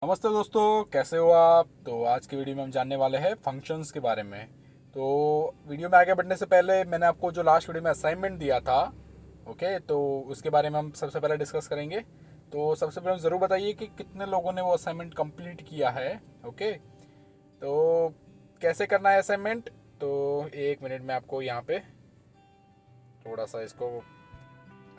नमस्ते दोस्तों, कैसे हो आप। तो आज की वीडियो में हम जानने वाले हैं फंक्शंस के बारे में। तो वीडियो में आगे बढ़ने से पहले मैंने आपको जो लास्ट वीडियो में असाइनमेंट दिया था, ओके, तो उसके बारे में हम सबसे पहले डिस्कस करेंगे। तो सबसे पहले ज़रूर बताइए कि कितने लोगों ने वो असाइनमेंट कंप्लीट किया है। ओके, तो कैसे करना है असाइनमेंट। तो एक मिनट में आपको यहाँ पे थोड़ा सा इसको,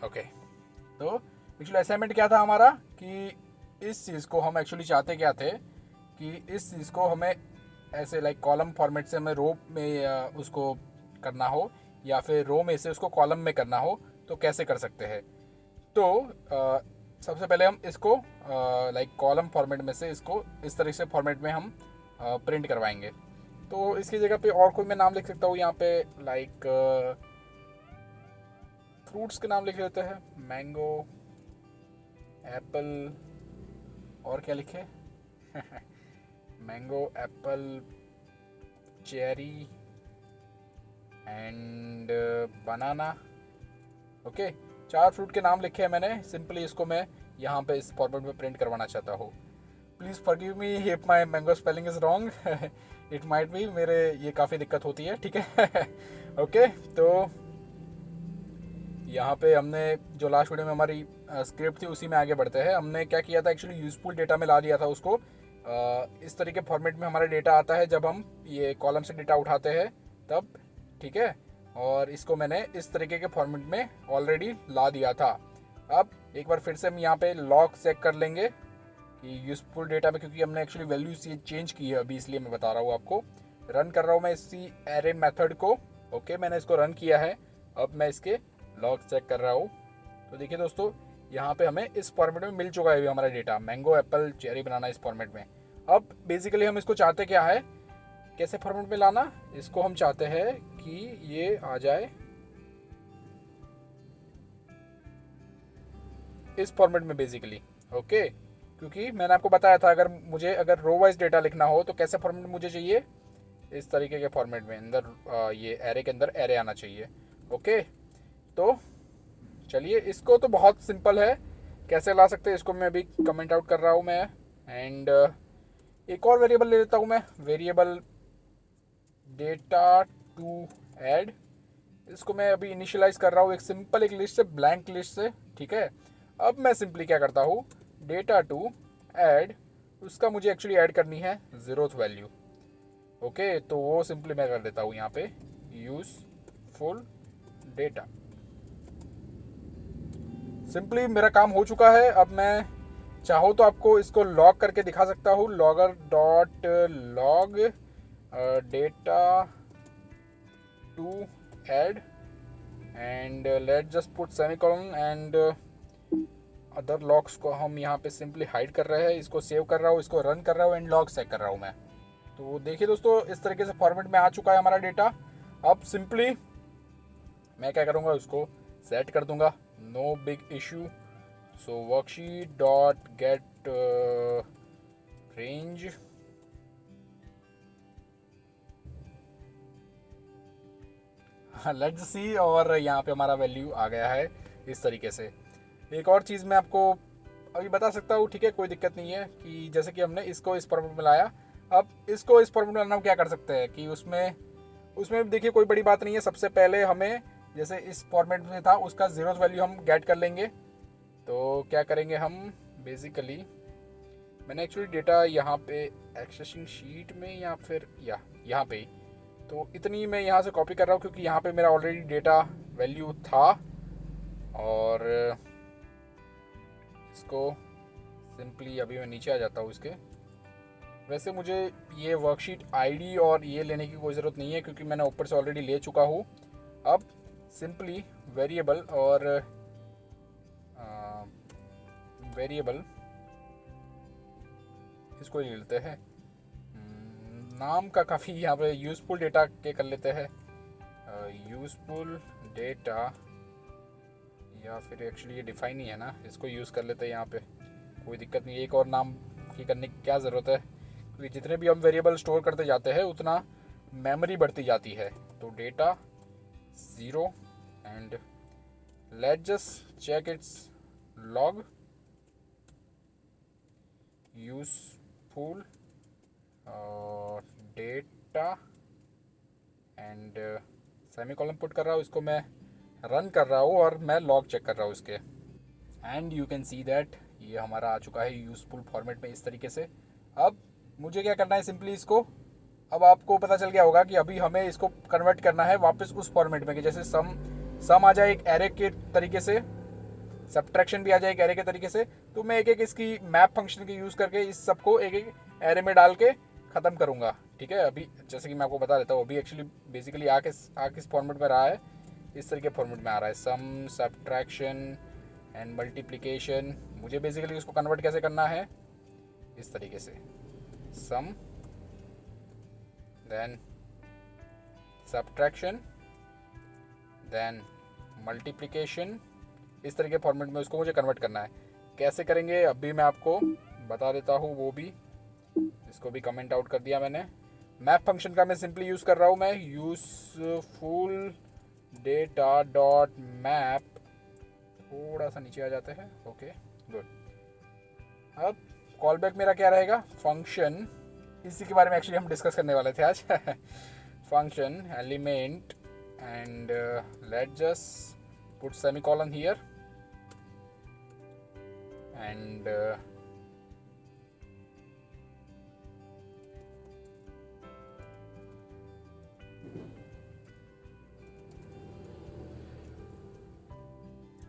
ओके। तो एक्चुअली असाइनमेंट क्या था हमारा कि इस चीज़ को हम एक्चुअली चाहते क्या थे कि इस चीज़ को हमें ऐसे लाइक कॉलम फॉर्मेट से हमें रो में उसको करना हो, या फिर रो में से उसको कॉलम में करना हो, तो कैसे कर सकते हैं। तो सबसे पहले हम इसको लाइक कॉलम फॉर्मेट में से इसको इस तरह से फॉर्मेट में हम प्रिंट करवाएंगे। तो इसकी जगह पे और कोई मैं नाम लिख सकता हूँ यहाँ पे, लाइक फ्रूट्स के नाम लिख लेते हैं, मैंगो, एप्पल, और क्या लिखे mango, Apple, cherry and banana. Okay, चार फ्रूट के नाम लिखे हैं मैंने। सिंपली इसको मैं यहाँ पे इस फॉर्मेट में प्रिंट करवाना चाहता हूँ। Please forgive me if my mango spelling is wrong it might be, मेरे ये काफ़ी दिक्कत होती है, ठीक है ओके, तो यहाँ पे हमने जो लास्ट वीडियो में हमारी स्क्रिप्ट थी उसी में आगे बढ़ते हैं। हमने क्या किया था, एक्चुअली यूजफुल डेटा में ला दिया था उसको। इस तरीके फॉर्मेट में हमारा डेटा आता है जब हम ये कॉलम से डेटा उठाते हैं तब, ठीक है। और इसको मैंने इस तरीके के फॉर्मेट में ऑलरेडी ला दिया था। अब एक बार फिर से हम यहाँ पे लॉग चेक कर लेंगे कि यूजफुल डेटा में, क्योंकि हमने एक्चुअली वैल्यू चेंज की है अभी, इसलिए मैं बता रहा हूँ आपको। रन कर रहा हूँ मैं इसी एरे मेथड को। ओके, मैंने इसको रन किया है। अब मैं इसके लॉग चेक कर रहा हूँ। तो देखिए दोस्तों, यहाँ पे हमें इस फॉर्मेट में मिल चुका है हमारा डेटा, मैंगो, एप्पल, चेरी, बनाना, इस फॉर्मेट में। अब बेसिकली हम इसको चाहते क्या है, कैसे फॉर्मेट में लाना। इसको हम चाहते हैं कि ये आ जाए इस फॉर्मेट में बेसिकली। ओके, क्योंकि मैंने आपको बताया था अगर रो वाइज डेटा लिखना हो तो कैसे फॉर्मेट मुझे चाहिए, इस तरीके के फॉर्मेट में अंदर ये एरे के अंदर एरे आना चाहिए। ओके, तो चलिए, इसको तो बहुत सिंपल है, कैसे ला सकते हैं इसको मैं अभी कमेंट आउट कर रहा हूँ मैं। एंड एक और वेरिएबल ले लेता हूँ मैं, वेरिएबल डेटा टू ऐड। इसको मैं अभी इनिशियलाइज कर रहा हूँ एक सिंपल एक लिस्ट से, ब्लैंक लिस्ट से, ठीक है। अब मैं सिंपली क्या करता हूँ, डेटा टू ऐड, उसका मुझे एक्चुअली ऐड करनी है ज़ीरोथ वैल्यू। ओके, तो वो सिंपली मैं कर देता हूँ यहाँ पे यूज़ फुल डेटा। सिंपली मेरा काम हो चुका है। अब मैं चाहूँ तो आपको इसको लॉग करके दिखा सकता हूँ, logger dot log data to add, and let just put semicolon and other logs को हम यहाँ पे सिंपली हाइड कर रहे हैं। इसको सेव कर रहा हूँ, इसको रन कर रहा हूँ, एंड लॉग चेक कर रहा हूँ मैं। तो देखिए दोस्तों, इस तरीके से फॉर्मेट में आ चुका है हमारा डेटा। अब सिंपली मैं क्या करूँगा, उसको सेट कर दूंगा, no big issue. So worksheet dot get range, let's see, और यहाँ पे हमारा वैल्यू आ गया है इस तरीके से। एक और चीज़ मैं आपको अभी बता सकता हूँ, ठीक है, कोई दिक्कत नहीं है, कि जैसे कि हमने इसको इस फॉर्मेट में लाया। अब इसको इस फॉर्मेट में लाना हम क्या कर सकते हैं कि उसमें उसमें देखिए कोई बड़ी बात नहीं है। सबसे पहले हमें जैसे इस फॉर्मेट में था उसका ज़ीरो वैल्यू हम गेट कर लेंगे। तो क्या करेंगे हम, बेसिकली मैंने एक्चुअली डेटा यहाँ पे एक्सेसिंग शीट में या फिर यहाँ पे ही, तो इतनी मैं यहाँ से कॉपी कर रहा हूँ क्योंकि यहाँ पे मेरा ऑलरेडी डेटा वैल्यू था। और इसको सिंपली अभी मैं नीचे आ जाता हूँ इसके। वैसे मुझे ये वर्कशीट आईडी और ये लेने की कोई ज़रूरत नहीं है क्योंकि मैंने ऊपर से ऑलरेडी ले चुका हूँ। अब सिंपली वेरिएबल और वेरिएबल इसको ले लेते हैं। नाम का काफ़ी यहाँ पे यूज़फुल डेटा के कर लेते हैं, यूज़फुल डेटा, या फिर एक्चुअली ये डिफाइन ही है ना, इसको यूज़ कर लेते हैं यहाँ पे। कोई दिक्कत नहीं, एक और नाम की करने की क्या ज़रूरत है, क्योंकि जितने भी हम वेरिएबल स्टोर करते जाते हैं उतना मेमोरी बढ़ती जाती है। तो data zero, and let just check its log useful data and semicolon put कर रहा हूँ, इसको मैं रन कर रहा हूँ और मैं लॉग चेक कर रहा हूँ इसके। And you can see that ये हमारा आ चुका है यूजफुल फॉर्मेट में इस तरीके से। अब मुझे क्या करना है, सिंपली इसको, अब आपको पता चल गया होगा कि अभी हमें इसको कन्वर्ट करना है वापस उस फॉर्मेट में कि जैसे सम आ जाए एक एरे के तरीके से, सब्ट्रैक्शन भी आ जाए एक एरे के तरीके से। तो मैं एक एक इसकी मैप फंक्शन के यूज़ करके इस सबको एक एक एरे में डाल के ख़त्म करूँगा। ठीक है, अभी जैसे कि मैं आपको बता देता हूँ, अभी एक्चुअली बेसिकली आ किस फॉर्मेट में रहा है, इस तरह के फॉर्मेट में आ रहा है, सम, सब्ट्रैक्शन एंड मल्टीप्लिकेशन। मुझे बेसिकली उसको कन्वर्ट कैसे करना है, इस तरीके से, some then subtraction then multiplication, इस तरह के फॉर्मेट में उसको मुझे कन्वर्ट करना है। कैसे करेंगे अभी मैं आपको बता देता हूँ, वो भी, इसको भी कमेंट आउट कर दिया मैंने। मैप फंक्शन का मैं सिंपली यूज़ कर रहा हूँ, मैं यूजफुल डेटा डॉट मैप, थोड़ा सा नीचे आ जाते हैं, ओके गुड। अब कॉल बैक मेरा क्या रहेगा, फंक्शन, इसी के बारे में एक्चुअली हम डिस्कस करने वाले थे आज। Function element and let just put semicolon here and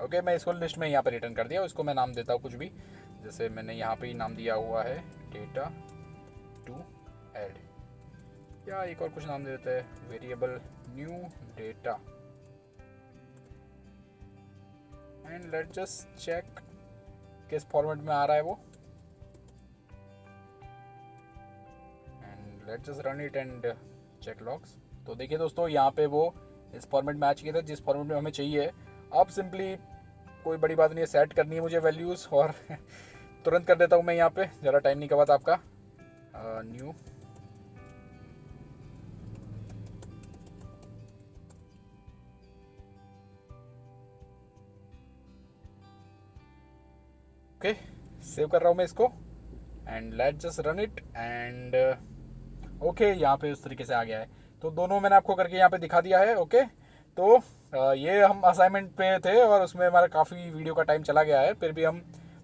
okay, मैं इसको लिस्ट में यहाँ पे रिटर्न कर दिया। उसको मैं नाम देता हूँ कुछ भी, जैसे मैंने यहाँ पे ही नाम दिया हुआ है डेटा टू ऐड, या एक और कुछ नाम दे देते हैं, variable new data and let just check किस फॉर्मेट में आ रहा है वो, and let just run it and check logs. तो देखिए दोस्तों, यहाँ पे वो इस फॉर्मेट में आ चुके थे जिस फॉर्मेट में हमें चाहिए। अब सिंपली कोई बड़ी बात नहीं है, सेट करनी है मुझे वैल्यूज़, और तुरंत कर देता हूँ मैं यहाँ पे, ज़रा टाइम नहीं करवाता आपका। न्यू ओके, सेव कर रहा हूँ मैं इसको and let just run it and okay, यहाँ पे उस तरीके से आ गया है। तो दोनों मैंने आपको करके यहाँ पे दिखा दिया है। ओके, तो ये हम असाइनमेंट पे थे और उसमें हमारा काफ़ी वीडियो का टाइम चला गया है, फिर भी हम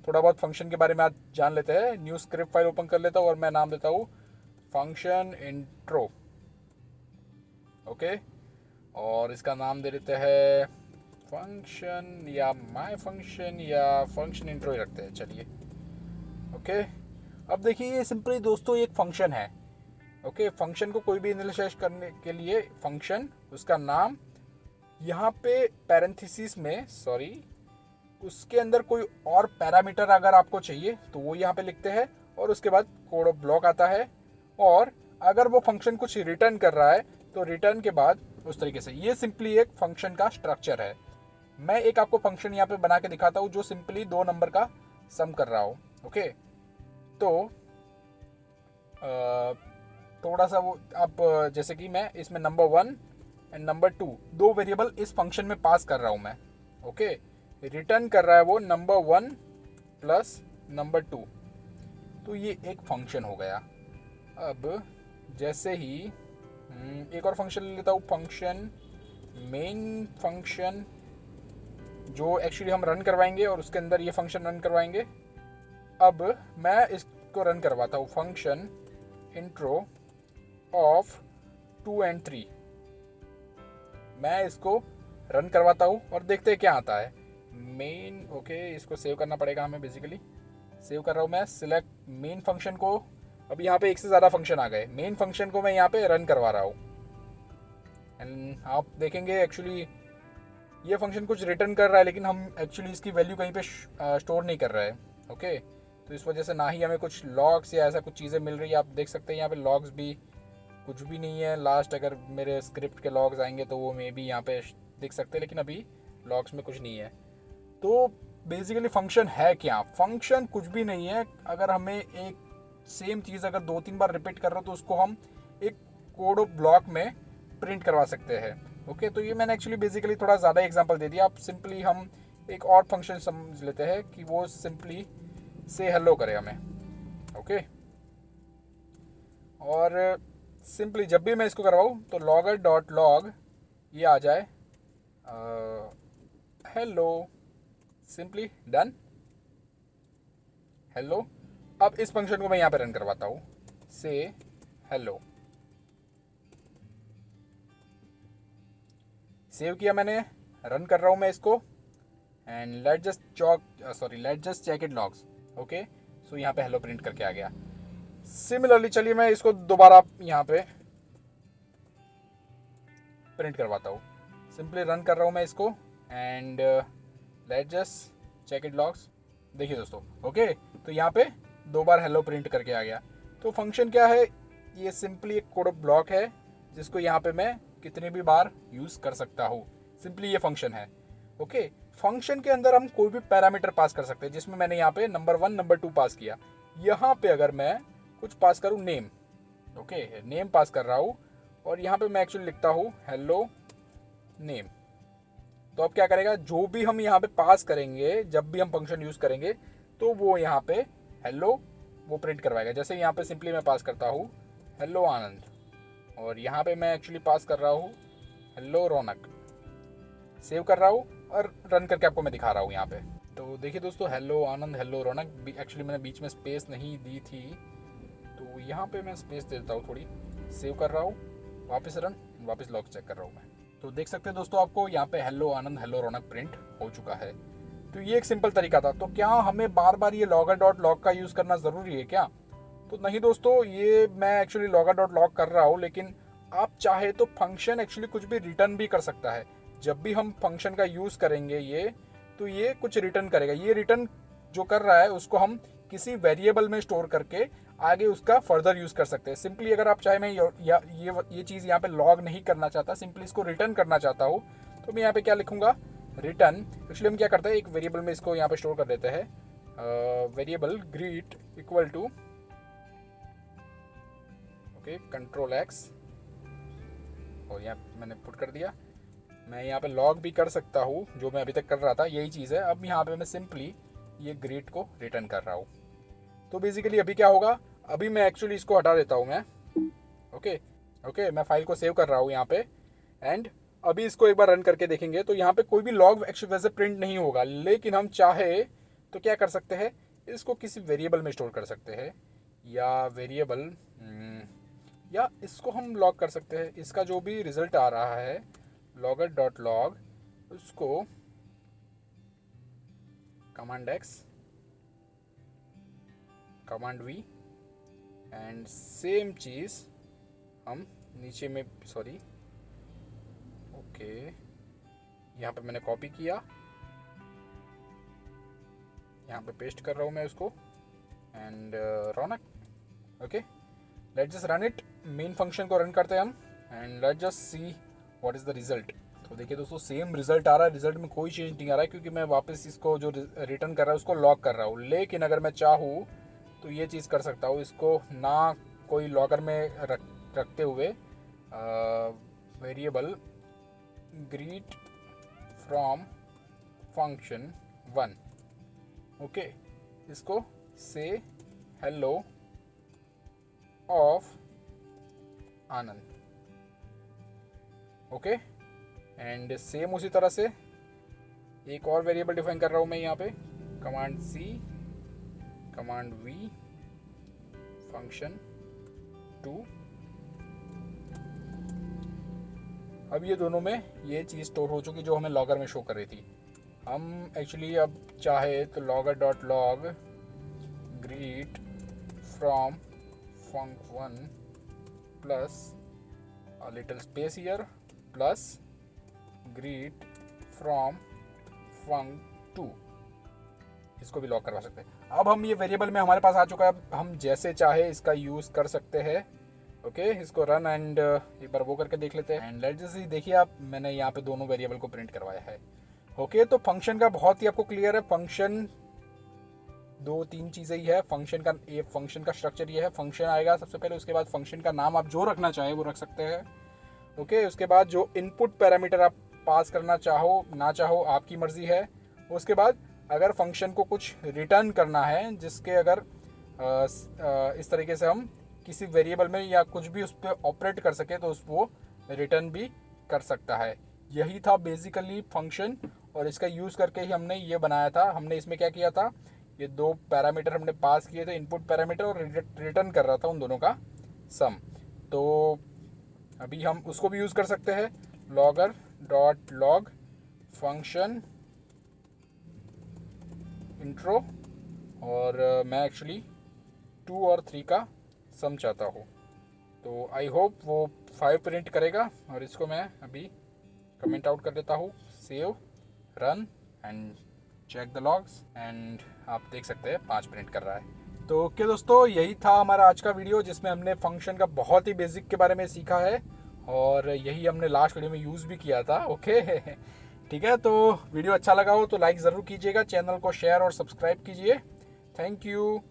थोड़ा बहुत फंक्शन के बारे में आज जान लेते हैं। न्यू स्क्रिप्ट फाइल ओपन कर लेता हूँ और मैं नाम देता हूँ फंक्शन इंट्रो। ओके, और इसका नाम दे देते हैं फंक्शन या माय फंक्शन या फंक्शन इंट्रो ही रखते हैं, चलिए। ओके, अब देखिए ये सिंपली दोस्तों एक फंक्शन है। ओके, फंक्शन को कोई भी इनिशियलाइज करने के लिए फंक्शन, उसका नाम, यहाँ पे पैरेंथेसिस में, सॉरी, उसके अंदर कोई और पैरामीटर अगर आपको चाहिए तो वो यहाँ पे लिखते हैं, और उसके बाद कोड ऑफ ब्लॉक आता है, और अगर वो फंक्शन कुछ रिटर्न कर रहा है तो रिटर्न के बाद उस तरीके से। ये सिंपली एक फंक्शन का स्ट्रक्चर है। मैं एक आपको फंक्शन यहाँ पे बना के दिखाता हूँ जो सिंपली 2 नंबर का सम कर रहा हो। ओके, तो थोड़ा सा वो आप, जैसे कि मैं इसमें नंबर 1 एंड नंबर 2 दो वेरिएबल इस फंक्शन में पास कर रहा हूँ मैं। ओके, रिटर्न कर रहा है वो नंबर 1 प्लस नंबर 2, तो ये एक फंक्शन हो गया। अब जैसे ही एक और फंक्शन ले लेता हूँ, फंक्शन मेन फंक्शन, जो एक्चुअली हम रन करवाएंगे और उसके अंदर ये फंक्शन रन करवाएंगे। अब मैं इसको रन करवाता हूँ, फंक्शन इंट्रो ऑफ 2 and 3, मैं इसको रन करवाता हूँ और देखते हैं क्या आता है। मेन, ओके, इसको सेव करना पड़ेगा हमें, बेसिकली सेव कर रहा हूँ मैं। सिलेक्ट मेन फंक्शन को, अब यहाँ पे एक से ज़्यादा फंक्शन आ गए, मेन फंक्शन को मैं यहाँ पे रन करवा रहा हूँ एंड आप देखेंगे एक्चुअली ये फंक्शन कुछ रिटर्न कर रहा है, लेकिन हम एक्चुअली इसकी वैल्यू कहीं पे स्टोर नहीं कर रहे हैं। ओके, तो इस वजह से ना ही हमें कुछ लॉग्स या ऐसा कुछ चीज़ें मिल रही है। आप देख सकते हैं यहाँ पे लॉग्स भी कुछ भी नहीं है। लास्ट अगर मेरे स्क्रिप्ट के लॉग्स आएंगे तो वो मे बी यहाँ पे देख सकते हैं, लेकिन अभी लॉग्स में कुछ नहीं है। तो बेसिकली फंक्शन है क्या, फंक्शन कुछ भी नहीं है। अगर हमें एक सेम चीज़ अगर 2-3 बार रिपीट कर रहे हो तो उसको हम एक कोड ऑफ ब्लॉक में प्रिंट करवा सकते हैं। ओके, तो ये मैंने एक्चुअली बेसिकली थोड़ा ज़्यादा एग्जांपल दे दिया। अब सिंपली हम एक और फंक्शन समझ लेते हैं कि वो सिंपली से हेलो करे हमें। Okay, okay. और सिंपली जब भी मैं इसको करवाऊँ तो लॉगर डॉट लॉग ये आ जाए हेलो, सिंपली डन, हेलो। अब इस फंक्शन को मैं यहाँ पे रन करवाता हूँ, से हेलो। सेव किया मैंने, रन कर रहा हूँ मैं इसको, and let just check it logs. Okay, so यहाँ पे हेलो प्रिंट करके आ गया। सिमिलरली चलिए मैं इसको दोबारा यहाँ पे प्रिंट करवाता हूँ। सिंपली रन कर रहा हूँ मैं इसको, and let just check it logs. देखिए दोस्तों, ओके, तो यहाँ पे 2 बार हेलो प्रिंट करके आ गया। तो फंक्शन क्या है, ये सिंपली एक कोड ब्लॉक है जिसको यहाँ पे मैं कितनी भी बार यूज़ कर सकता हूँ। सिंपली ये फंक्शन है। ओके, फंक्शन के अंदर हम कोई भी पैरामीटर पास कर सकते हैं, जिसमें मैंने यहाँ पे नंबर 1 नंबर 2 पास किया। यहाँ पे अगर मैं कुछ पास करूँ, नेम, ओके, नेम पास कर रहा हूँ, और यहाँ पे मैं एक्चुअली लिखता हूँ हेलो नेम। तो अब क्या करेगा, जो भी हम यहाँ पे पास करेंगे, जब भी हम फंक्शन यूज़ करेंगे, तो वो यहाँ पे हेलो वो प्रिंट करवाएगा। जैसे यहाँ पे सिंपली मैं पास करता हूँ हेलो आनंद, और यहाँ पे मैं एक्चुअली पास कर रहा हूँ हेलो रौनक। सेव कर रहा हूँ और रन करके आपको मैं दिखा रहा हूँ यहाँ पे। तो देखिए दोस्तों, हेलो आनंद, हेलो रौनक, एक्चुअली मैंने बीच में स्पेस नहीं दी थी, तो यहाँ पे मैं स्पेस दे देता हूँ थोड़ी। सेव कर रहा हूँ, वापस रन, वापस लॉग चेक कर रहा हूँ मैं। तो देख सकते हैं दोस्तों, आपको यहाँ पे हेलो आनंद हेलो रौनक प्रिंट हो चुका है। तो ये एक सिंपल तरीका था। तो क्या हमें बार बार ये लॉगर डॉट लॉग का यूज़ करना ज़रूरी है क्या? तो नहीं दोस्तों, ये मैं एक्चुअली लॉगर डॉट लॉग कर रहा हूँ, लेकिन आप चाहे तो फंक्शन एक्चुअली कुछ भी रिटर्न भी कर सकता है। जब भी हम फंक्शन का यूज़ करेंगे ये, तो ये कुछ रिटर्न करेगा। ये रिटर्न जो कर रहा है उसको हम किसी वेरिएबल में स्टोर करके आगे उसका फर्दर यूज़ कर सकते हैं। सिंपली अगर आप चाहे, मैं ये चीज़ यहाँ पे लॉग नहीं करना चाहता, सिंपली इसको रिटर्न करना चाहता हूँ, तो मैं यहाँ पे क्या लिखूँगा, रिटर्न। एक्चुअली हम क्या करते हैं, एक वेरिएबल में इसको यहाँ पे स्टोर कर देते हैं, variable greet equal to, okay, control X, और यहाँ मैंने पुट कर दिया। मैं यहाँ पे लॉग भी कर सकता हूँ, जो मैं अभी तक कर रहा था, यही चीज़ है। अब यहाँ पे मैं सिंपली ये ग्रीट को रिटर्न कर रहा हूँ। तो बेसिकली अभी क्या होगा, अभी मैं एक्चुअली इसको हटा देता हूँ मैं, ओके, मैं फाइल को सेव कर रहा हूँ यहाँ पे, एंड अभी इसको एक बार रन करके देखेंगे तो यहाँ पे कोई भी लॉग एक्चुअली वैसे प्रिंट नहीं होगा। लेकिन हम चाहे तो क्या कर सकते हैं, इसको किसी वेरिएबल में स्टोर कर सकते हैं, या वेरिएबल या इसको हम लॉग कर सकते हैं। इसका जो भी रिजल्ट आ रहा है लॉगर डॉट लॉग, उसको command X, command V, and same चीज़ हम नीचे में, सॉरी, ओके, यहाँ पे मैंने कॉपी किया, यहाँ पे पेस्ट कर रहा हूँ मैं उसको, and Raunak, okay, late just run it. Main function को रन करते हैं हम, and let just see what is the result. तो देखिए दोस्तों, सेम रिजल्ट आ रहा है, रिजल्ट में कोई चेंज नहीं आ रहा है, क्योंकि मैं वापस इसको जो रिटर्न कर रहा है उसको लॉग कर रहा हूँ। लेकिन अगर मैं चाहूँ तो ये चीज़ कर सकता हूँ, इसको ना कोई लॉगर में रखते हुए variable greet from function 1, okay, इसको से hello of Anand, okay, and same उसी तरह से एक और वेरिएबल डिफाइन कर रहा हूँ मैं यहाँ पे, command C, command V, function 2। अब ये दोनों में ये चीज़ स्टोर हो चुकी जो हमें लॉगर में शो कर रही थी। हम एक्चुअली अब चाहे तो logger dot log greet from funk 1 plus a little space here plus greet from func2, इसको भी लॉक करवा सकते हैं। अब हम ये वेरिएबल में हमारे पास आ चुका है, अब हम जैसे चाहे इसका यूज़ कर सकते हैं। ओके, इसको रन एंड एक बार वो करके देख लेते हैं, एंड लेट्स जस्ट देखिए आप, मैंने यहाँ पे दोनों वेरिएबल को प्रिंट करवाया है। ओके, तो फंक्शन का बहुत ही आपको क्लियर है। फंक्शन 2-3 चीज़ें ही है। फंक्शन का स्ट्रक्चर ये है, फंक्शन आएगा सबसे पहले, उसके बाद फंक्शन का नाम आप जो रखना चाहें वो रख सकते हैं। ओके, उसके बाद जो इनपुट पैरामीटर आप पास करना चाहो ना चाहो आपकी मर्ज़ी है। उसके बाद अगर फंक्शन को कुछ रिटर्न करना है, जिसके अगर इस तरीके से हम किसी वेरिएबल में या कुछ भी उस पर ऑपरेट कर सके तो उसको रिटर्न भी कर सकता है। यही था बेसिकली फंक्शन, और इसका यूज़ करके ही हमने ये बनाया था। हमने इसमें क्या किया था, ये दो पैरामीटर हमने पास किए थे, इनपुट पैरामीटर, और रिटर्न कर रहा था उन दोनों का सम। तो अभी हम उसको भी यूज़ कर सकते हैं, logger dot log function intro, और मैं एक्चुअली 2 और 3 का सम चाहता हूँ। तो आई होप वो 5 प्रिंट करेगा, और इसको मैं अभी कमेंट आउट कर देता हूँ, save, run and check the logs, and आप देख सकते हैं 5 प्रिंट कर रहा है। तो ओके दोस्तों, यही था हमारा आज का वीडियो जिसमें हमने फंक्शन का बहुत ही बेसिक के बारे में सीखा है, और यही हमने लास्ट वीडियो में यूज़ भी किया था। ओके ठीक है, तो वीडियो अच्छा लगा हो तो लाइक ज़रूर कीजिएगा, चैनल को शेयर और सब्सक्राइब कीजिए। Thank you.